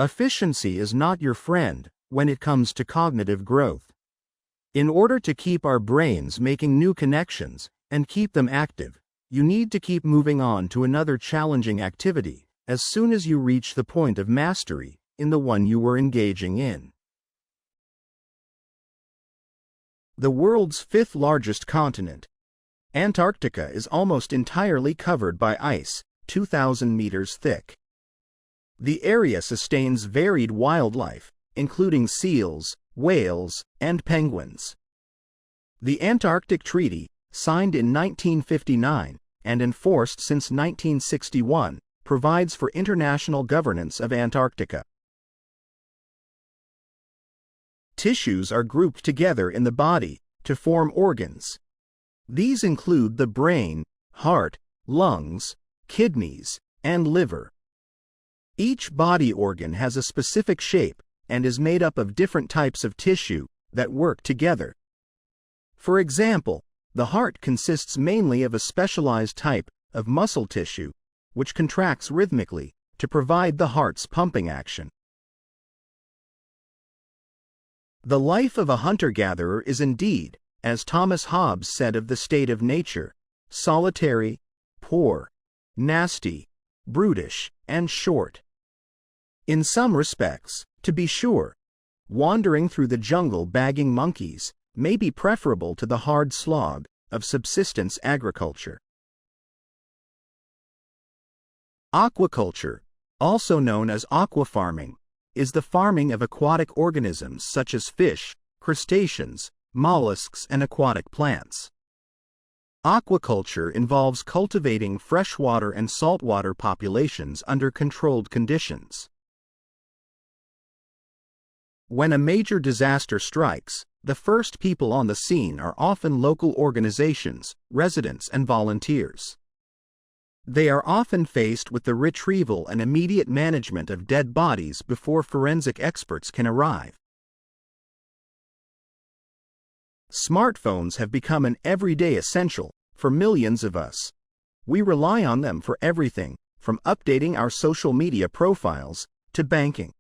Efficiency is not your friend when it comes to cognitive growth. In order to keep our brains making new connections and keep them active, you need to keep moving on to another challenging activity as soon as you reach the point of mastery in the one you were engaging in. The world's fifth largest continent, Antarctica, is almost entirely covered by ice, 2,000 meters thick. The area sustains varied wildlife, including seals, whales, and penguins. The Antarctic Treaty, signed in 1959 and enforced since 1961, provides for international governance of Antarctica. Tissues are grouped together in the body to form organs. These include the brain, heart, lungs, kidneys, and liver. Each body organ has a specific shape and is made up of different types of tissue that work together. For example, the heart consists mainly of a specialized type of muscle tissue, which contracts rhythmically to provide the heart's pumping action. The life of a hunter-gatherer is indeed, as Thomas Hobbes said of the state of nature, solitary, poor, nasty, brutish, and short. In some respects, to be sure, wandering through the jungle bagging monkeys may be preferable to the hard slog of subsistence agriculture. Aquaculture, also known as aquafarming, is the farming of aquatic organisms such as fish, crustaceans, mollusks, and aquatic plants. Aquaculture involves cultivating freshwater and saltwater populations under controlled conditions. When a major disaster strikes, the first people on the scene are often local organizations, residents, and volunteers. They are often faced with the retrieval and immediate management of dead bodies before forensic experts can arrive. Smartphones have become an everyday essential for millions of us. We rely on them for everything, from updating our social media profiles to banking.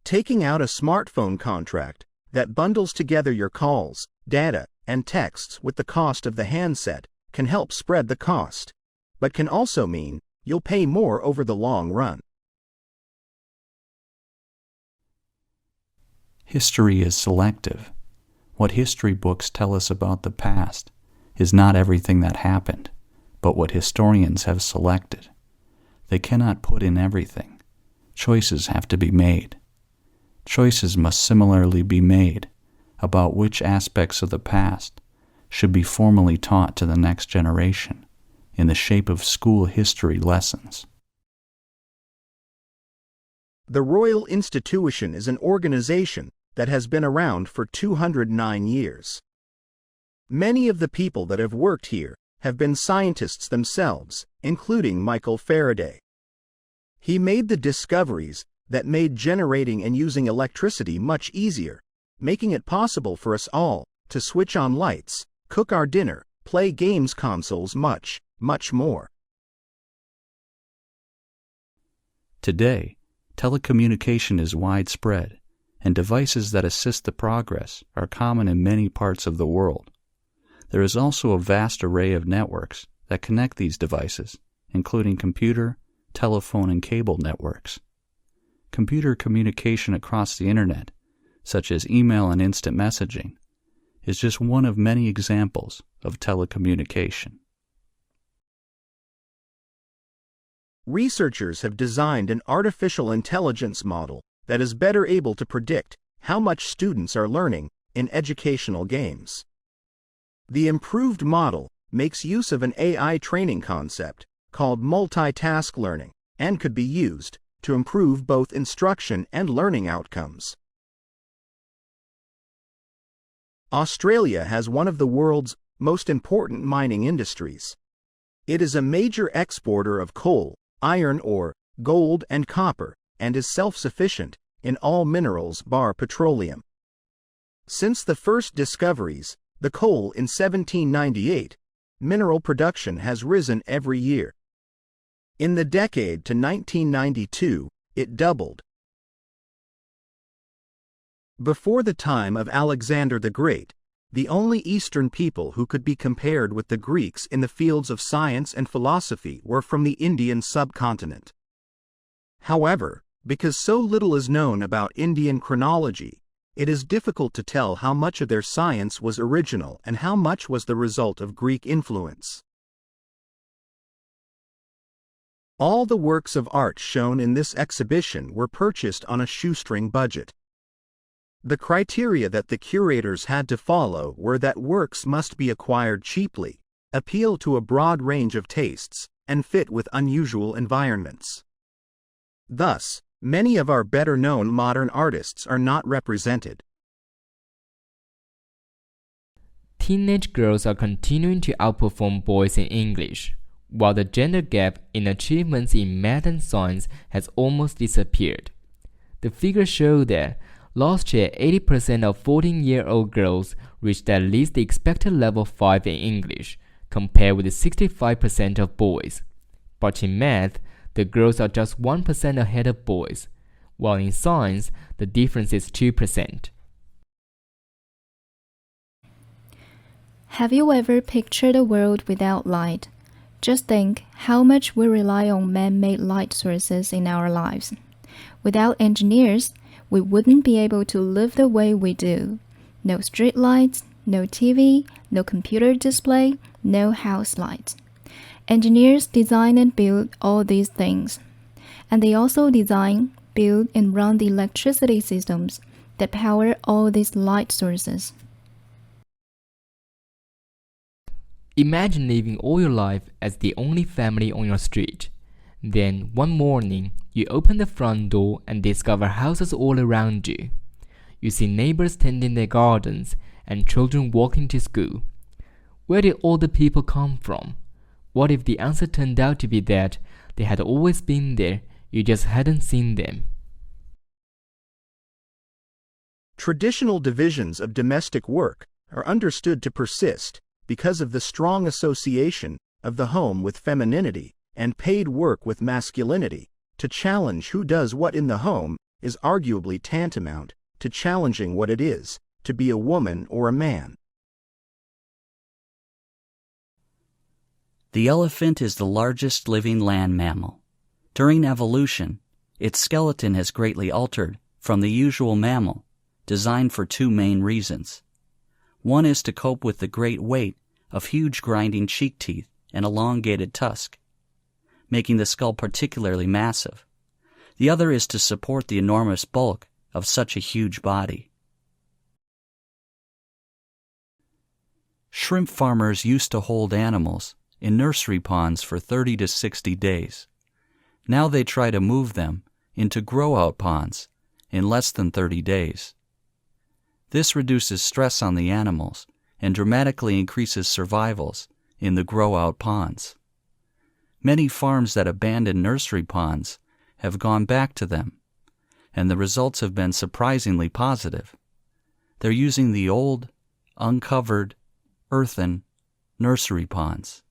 Taking out a smartphone contract that bundles together your calls, data, and texts with the cost of the handset can help spread the cost, but can also mean you'll pay more over the long run. History is selective. What history books tell us about the past is not everything that happened, but what historians have selected. They cannot put in everything. Choices have to be made. Choices must similarly be made about which aspects of the past should be formally taught to the next generation in the shape of school history lessons. The Royal Institution is an organization that has been around for 209 years. Many of the people that have worked here have been scientists themselves, including Michael Faraday. He made the discoveries that made generating and using electricity much easier, making it possible for us all to switch on lights, cook our dinner, play games consoles, much more. Today, telecommunication is widespread, and devices that assist the progress are common in many parts of the world. There is also a vast array of networks that connect these devices, including computer, telephone, and cable networks. Computer communication across the Internet, such as email and instant messaging, is just one of many examples of telecommunication. Researchers have designed an artificial intelligence model that is better able to predict how much students are learning in educational games. The improved model makes use of an AI training concept called multitask learning and could be used to improve both instruction and learning outcomes. Australia has one of the world's most important mining industries. It is a major exporter of coal, iron ore, gold, and copper, and is self-sufficient in all minerals bar petroleum. Since the first discoveries, the coal in 1798, mineral production has risen every year. In the decade to 1992, it doubled, Before the time of Alexander the Great, the only Eastern people who could be compared with the Greeks in the fields of science and philosophy were from the Indian subcontinent. However, because so little is known about Indian chronology, it is difficult to tell how much of their science was original and how much was the result of Greek influence. All the works of art shown in this exhibition were purchased on a shoestring budget. The criteria that the curators had to follow were that works must be acquired cheaply, appeal to a broad range of tastes, and fit with unusual environments. Thus, many of our better-known modern artists are not represented. Teenage girls are continuing to outperform boys in English, while the gender gap in achievements in math and science has almost disappeared. The figures show that last year 80% of 14-year-old girls reached at least the expected level 5 in English, compared with 65% of boys. But in math, the girls are just 1% ahead of boys, while in science, the difference is 2%. Have you ever pictured a world without light? Just think how much we rely on man-made light sources in our lives. Without engineers, we wouldn't be able to live the way we do. No street lights, no TV, no computer display, no house lights. Engineers design and build all these things. And they also design, build, and run the electricity systems that power all these light sources. Imagine living all your life as the only family on your street. Then, one morning, you open the front door and discover houses all around you. You see neighbors tending their gardens and children walking to school. Where did all the people come from? What if the answer turned out to be that they had always been there, you just hadn't seen them? Traditional divisions of domestic work are understood to persist because of the strong association of the home with femininity and paid work with masculinity. To challenge who does what in the home is arguably tantamount to challenging what it is to be a woman or a man. The elephant is the largest living land mammal. During evolution, its skeleton has greatly altered from the usual mammal, designed for two main reasons. One is to cope with the great weight of huge grinding cheek teeth and elongated tusk, making the skull particularly massive. The other is to support the enormous bulk of such a huge body. Shrimp farmers used to hold animals in nursery ponds for 30 to 60 days. Now they try to move them into grow-out ponds in less than 30 days. This reduces stress on the animals and dramatically increases survivals in the grow-out ponds. Many farms that abandon nursery ponds have gone back to them, and the results have been surprisingly positive. They're using the old, uncovered, earthen nursery ponds.